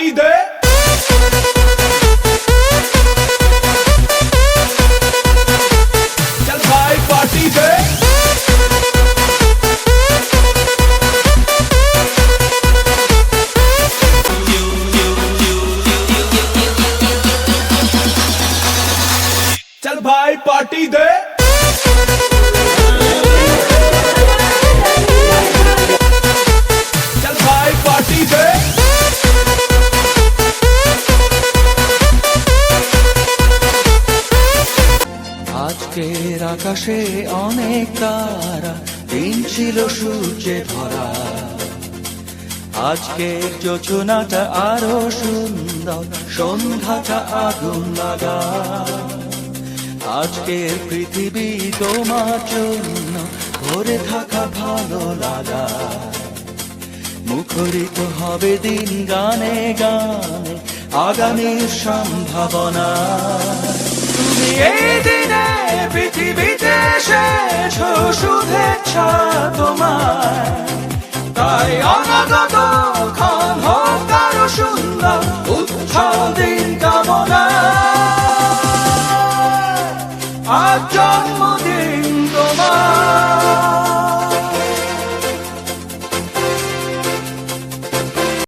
Party दे चल भाई party दे चल भाई पार्टी दे चल भाई पार्टी दे আজকের আকাশে অনেক তারা, দিন ছিল সূর্যে ভরা। আজকের যোজনাটা আরো সুন্দর, সন্ধ্যাটা আগুন লাগা। আজকের পৃথিবী তোমার জন্য ভরে থাকা ভালো লাগা। মুখরিত হবে দিন গানে গানে, আগামীর সম্ভাবনা। তুমি এই দিনে পৃথিবীতে এসেছো, শুভেচ্ছা তোমার। তাই অনাগত ক্ষণ হোক আরো সুন্দর, উৎসব দিন কামনা। আজ জন্ম